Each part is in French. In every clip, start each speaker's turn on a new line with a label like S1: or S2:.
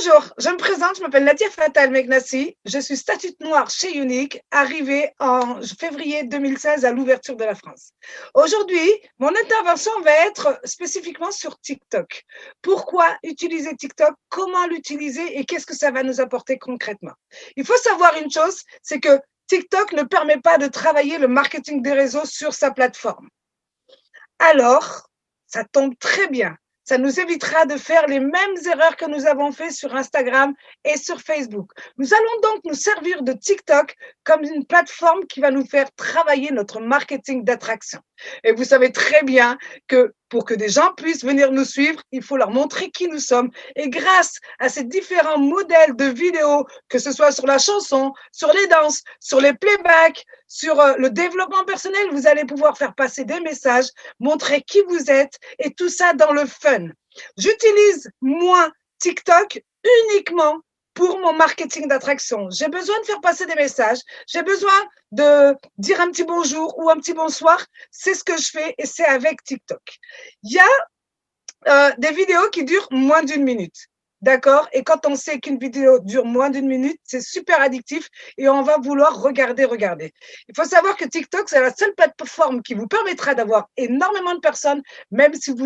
S1: Bonjour, je me présente, je m'appelle Nadia Fatal Megnassi, je suis statut noire chez Unique, arrivée en février 2016 à l'ouverture de la France. Aujourd'hui, mon intervention va être spécifiquement sur TikTok. Pourquoi utiliser TikTok, comment l'utiliser et qu'est-ce que ça va nous apporter concrètement? Il faut savoir une chose, c'est que TikTok ne permet pas de travailler le marketing des réseaux sur sa plateforme. Alors, ça tombe très bien. Ça nous évitera de faire les mêmes erreurs que nous avons fait sur Instagram et sur Facebook. Nous allons donc nous servir de TikTok comme une plateforme qui va nous faire travailler notre marketing d'attraction. Et vous savez très bien que pour que des gens puissent venir nous suivre, il faut leur montrer qui nous sommes. Et grâce à ces différents modèles de vidéos, que ce soit sur la chanson, sur les danses, sur les playbacks, sur le développement personnel, vous allez pouvoir faire passer des messages, montrer qui vous êtes et tout ça dans le fun. J'utilise, moi, TikTok uniquement pour mon marketing d'attraction. J'ai besoin de faire passer des messages, j'ai besoin de dire un petit bonjour ou un petit bonsoir. C'est ce que je fais et c'est avec TikTok. Il y a des vidéos qui durent moins d'une minute. D'accord? Et quand on sait qu'une vidéo dure moins d'une minute, c'est super addictif et on va vouloir regarder. Il faut savoir que TikTok, c'est la seule plateforme qui vous permettra d'avoir énormément de personnes, même si vous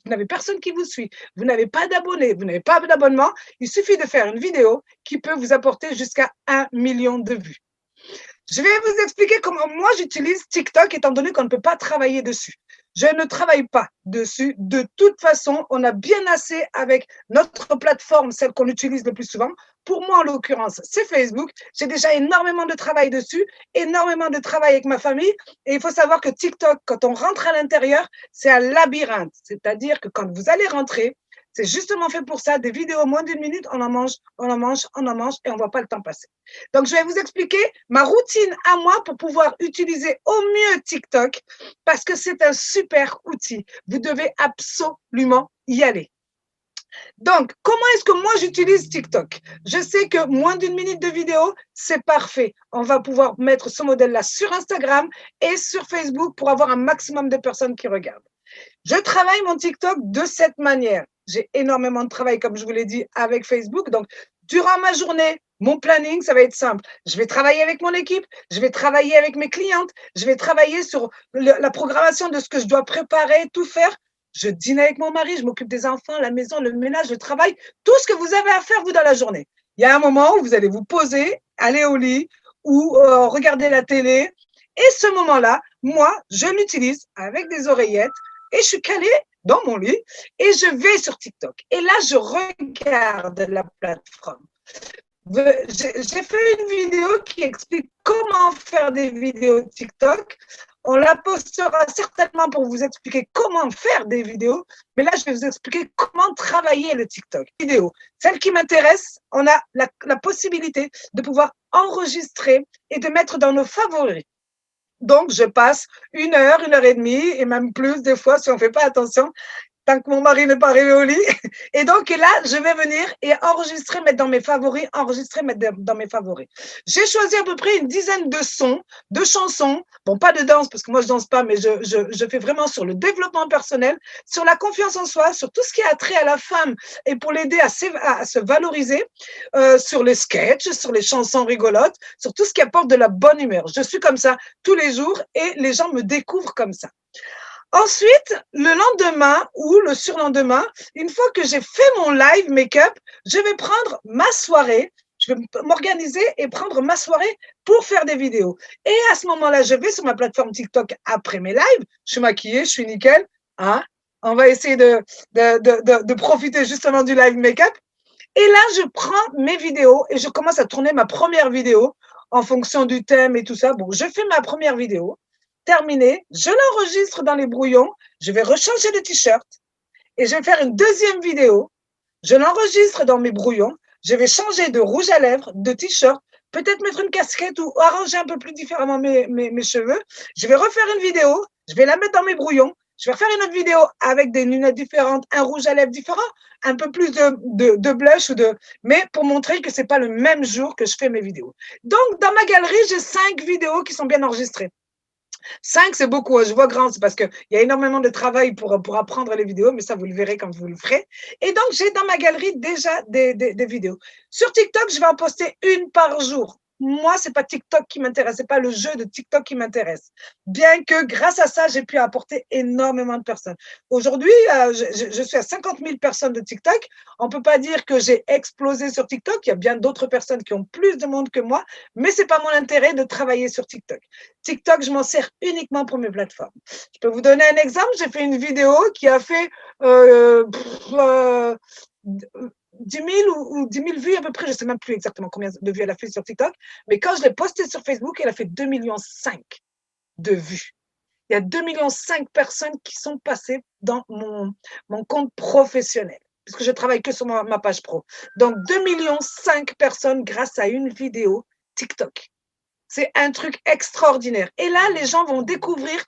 S1: n'avez personne qui vous suit, vous n'avez pas d'abonnés, vous n'avez pas d'abonnement, il suffit de faire une vidéo qui peut vous apporter jusqu'à 1 million de vues. Je vais vous expliquer comment moi j'utilise TikTok étant donné qu'on ne peut pas travailler dessus. Je ne travaille pas dessus. De toute façon, on a bien assez avec notre plateforme, celle qu'on utilise le plus souvent. Pour moi, en l'occurrence, c'est Facebook. J'ai déjà énormément de travail dessus, énormément de travail avec ma famille. Et il faut savoir que TikTok, quand on rentre à l'intérieur, c'est un labyrinthe. C'est-à-dire que quand vous allez rentrer, c'est justement fait pour ça. Des vidéos moins d'une minute, on en mange et on ne voit pas le temps passer. Donc, je vais vous expliquer ma routine à moi pour pouvoir utiliser au mieux TikTok parce que c'est un super outil. Vous devez absolument y aller. Donc, comment est-ce que moi j'utilise TikTok? Je sais que moins d'une minute de vidéo, c'est parfait. On va pouvoir mettre ce modèle-là sur Instagram et sur Facebook pour avoir un maximum de personnes qui regardent. Je travaille mon TikTok de cette manière. J'ai énormément de travail, comme je vous l'ai dit, avec Facebook. Donc, durant ma journée, mon planning, ça va être simple. Je vais travailler avec mon équipe, je vais travailler avec mes clientes, je vais travailler sur la programmation de ce que je dois préparer, tout faire. Je dîne avec mon mari, je m'occupe des enfants, la maison, le ménage, le travail, tout ce que vous avez à faire, vous, dans la journée. Il y a un moment où vous allez vous poser, aller au lit ou regarder la télé. Et ce moment-là, moi, je l'utilise avec des oreillettes et je suis calée dans mon lit et je vais sur TikTok. Et là, je regarde la plateforme. J'ai fait une vidéo qui explique comment faire des vidéos TikTok. On la postera certainement pour vous expliquer comment faire des vidéos, mais là, je vais vous expliquer comment travailler le TikTok. Vidéo. Celle qui m'intéresse, on a la possibilité de pouvoir enregistrer et de mettre dans nos favoris. Donc, je passe 1 heure et demie, et même plus des fois si on ne fait pas attention, tant que mon mari n'est pas arrivé au lit. Et donc là, je vais venir et enregistrer, mettre dans mes favoris, enregistrer, mettre dans mes favoris. J'ai choisi à peu près une dizaine de sons, de chansons. Bon, pas de danse, parce que moi, je danse pas, mais je fais vraiment sur le développement personnel, sur la confiance en soi, sur tout ce qui a trait à la femme et pour l'aider à se valoriser, sur les sketchs, sur les chansons rigolotes, sur tout ce qui apporte de la bonne humeur. Je suis comme ça tous les jours et les gens me découvrent comme ça. Ensuite, le lendemain ou le surlendemain, une fois que j'ai fait mon live make-up, je vais prendre ma soirée, je vais m'organiser et prendre ma soirée pour faire des vidéos. Et à ce moment-là, je vais sur ma plateforme TikTok après mes lives, je suis maquillée, je suis nickel, hein? On va essayer de profiter justement du live make-up. Et là, je prends mes vidéos et je commence à tourner ma première vidéo en fonction du thème et tout ça. Bon, je fais ma première vidéo. Terminé, je l'enregistre dans les brouillons, je vais rechanger de t-shirt et je vais faire une deuxième vidéo. Je l'enregistre dans mes brouillons, je vais changer de rouge à lèvres, de t-shirt, peut-être mettre une casquette ou arranger un peu plus différemment mes cheveux. Je vais refaire une vidéo, je vais la mettre dans mes brouillons, je vais refaire une autre vidéo avec des lunettes différentes, un rouge à lèvres différent, un peu plus de blush mais pour montrer que c'est pas le même jour que je fais mes vidéos. Donc, dans ma galerie, j'ai 5 vidéos qui sont bien enregistrées. 5, c'est beaucoup, hein, je vois grand, c'est parce qu'il y a énormément de travail pour apprendre les vidéos, mais ça, vous le verrez quand vous le ferez. Et donc, j'ai dans ma galerie déjà des vidéos. Sur TikTok, je vais en poster une par jour. Moi, c'est pas TikTok qui m'intéresse, c'est pas le jeu de TikTok qui m'intéresse. Bien que grâce à ça, j'ai pu apporter énormément de personnes. Aujourd'hui, je suis à 50 000 personnes de TikTok. On peut pas dire que j'ai explosé sur TikTok. Il y a bien d'autres personnes qui ont plus de monde que moi, mais c'est pas mon intérêt de travailler sur TikTok. TikTok, je m'en sers uniquement pour mes plateformes. Je peux vous donner un exemple. J'ai fait une vidéo qui a fait 10 000 ou 10 000 vues à peu près. Je ne sais même plus exactement combien de vues elle a fait sur TikTok. Mais quand je l'ai postée sur Facebook, elle a fait 2,5 millions de vues. Il y a 2,5 millions de personnes qui sont passées dans mon compte professionnel, puisque je travaille que sur ma page pro. Donc, 2,5 millions de personnes grâce à une vidéo TikTok. C'est un truc extraordinaire. Et là, les gens vont découvrir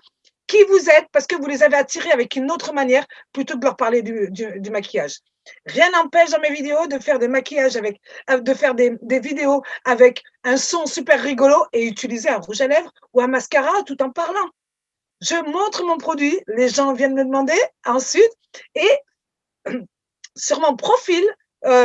S1: qui vous êtes parce que vous les avez attirés avec une autre manière plutôt que de leur parler du maquillage. Rien n'empêche dans mes vidéos de faire des maquillages de faire des vidéos avec un son super rigolo et utiliser un rouge à lèvres ou un mascara tout en parlant. Je montre mon produit, les gens viennent me demander ensuite et sur mon profil,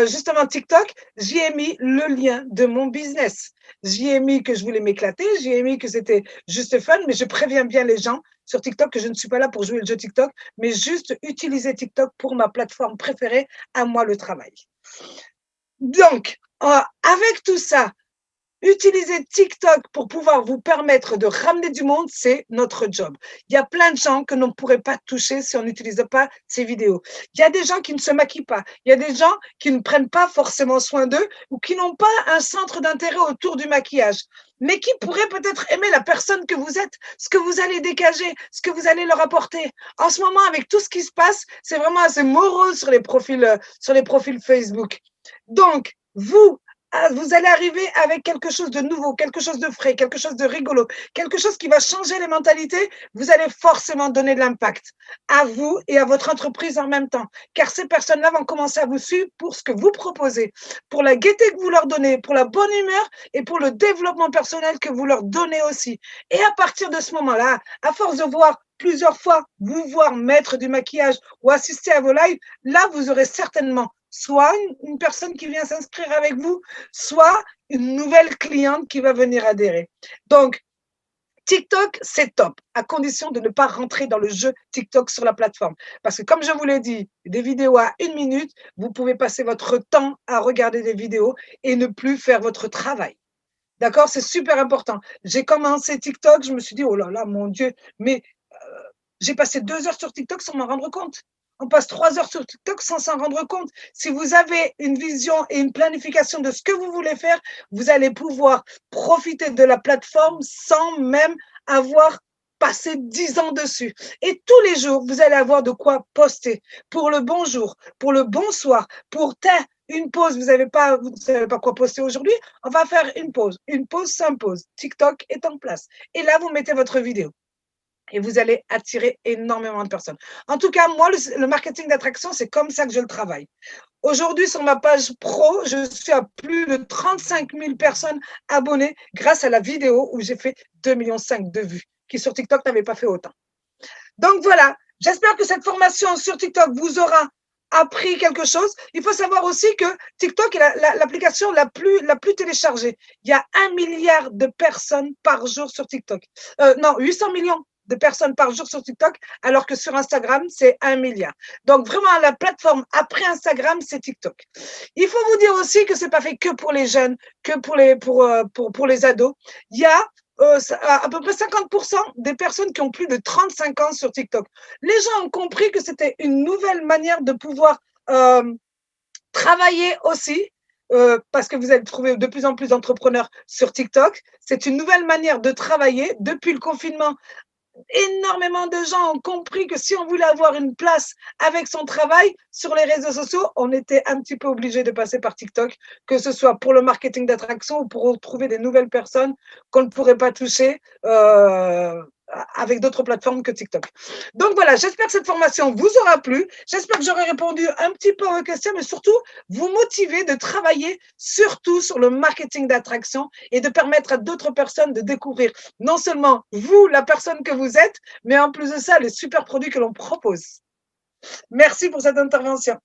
S1: justement TikTok, j'y ai mis le lien de mon business. J'y ai mis que je voulais m'éclater, j'y ai mis que c'était juste fun, mais je préviens bien les gens sur TikTok que je ne suis pas là pour jouer le jeu TikTok, mais juste utiliser TikTok pour ma plateforme préférée, à moi le travail. Donc, avec tout ça, utiliser TikTok pour pouvoir vous permettre de ramener du monde, c'est notre job. Il y a plein de gens que l'on ne pourrait pas toucher si on n'utilise pas ces vidéos. Il y a des gens qui ne se maquillent pas. Il y a des gens qui ne prennent pas forcément soin d'eux ou qui n'ont pas un centre d'intérêt autour du maquillage, mais qui pourraient peut-être aimer la personne que vous êtes, ce que vous allez dégager, ce que vous allez leur apporter. En ce moment, avec tout ce qui se passe, c'est vraiment assez morose sur les profils Facebook. Donc, vous allez arriver avec quelque chose de nouveau, quelque chose de frais, quelque chose de rigolo, quelque chose qui va changer les mentalités. Vous allez forcément donner de l'impact à vous et à votre entreprise en même temps, car ces personnes-là vont commencer à vous suivre pour ce que vous proposez, pour la gaieté que vous leur donnez, pour la bonne humeur et pour le développement personnel que vous leur donnez aussi. Et à partir de ce moment-là, à force de voir plusieurs fois vous voir mettre du maquillage ou assister à vos lives, là, vous aurez certainement soit une personne qui vient s'inscrire avec vous, soit une nouvelle cliente qui va venir adhérer. Donc, TikTok, c'est top, à condition de ne pas rentrer dans le jeu TikTok sur la plateforme. Parce que comme je vous l'ai dit, des vidéos à 1 minute, vous pouvez passer votre temps à regarder des vidéos et ne plus faire votre travail. D'accord? C'est super important. J'ai commencé TikTok, je me suis dit, oh là là, mon Dieu, mais j'ai passé 2 heures sur TikTok sans m'en rendre compte. On passe 3 heures sur TikTok sans s'en rendre compte. Si vous avez une vision et une planification de ce que vous voulez faire, vous allez pouvoir profiter de la plateforme sans même avoir passé 10 ans dessus. Et tous les jours, vous allez avoir de quoi poster pour le bonjour, pour le bonsoir, pour une pause. Vous savez pas quoi poster aujourd'hui. On va faire une pause. Une pause s'impose. TikTok est en place. Et là, vous mettez votre vidéo. Et vous allez attirer énormément de personnes. En tout cas, moi, le marketing d'attraction, c'est comme ça que je le travaille. Aujourd'hui, sur ma page pro, je suis à plus de 35 000 personnes abonnées grâce à la vidéo où j'ai fait 2,5 millions de vues, qui sur TikTok n'avait pas fait autant. Donc voilà, j'espère que cette formation sur TikTok vous aura appris quelque chose. Il faut savoir aussi que TikTok est l'application la plus téléchargée. Il y a 1 milliard de personnes par jour sur TikTok. Non, 800 millions de personnes par jour sur TikTok, alors que sur Instagram, c'est 1 milliard. Donc, vraiment, la plateforme après Instagram, c'est TikTok. Il faut vous dire aussi que c'est pas fait que pour les jeunes, que pour les ados. Il y a à peu près 50% des personnes qui ont plus de 35 ans sur TikTok. Les gens ont compris que c'était une nouvelle manière de pouvoir travailler aussi, parce que vous allez trouver de plus en plus d'entrepreneurs sur TikTok. C'est une nouvelle manière de travailler. Depuis le confinement, énormément de gens ont compris que si on voulait avoir une place avec son travail sur les réseaux sociaux, on était un petit peu obligé de passer par TikTok, que ce soit pour le marketing d'attraction ou pour trouver des nouvelles personnes qu'on ne pourrait pas toucher avec d'autres plateformes que TikTok. Donc voilà, j'espère que cette formation vous aura plu. J'espère que j'aurai répondu un petit peu à vos questions, mais surtout vous motiver de travailler surtout sur le marketing d'attraction et de permettre à d'autres personnes de découvrir non seulement vous, la personne que vous êtes, mais en plus de ça, les super produits que l'on propose. Merci pour cette intervention.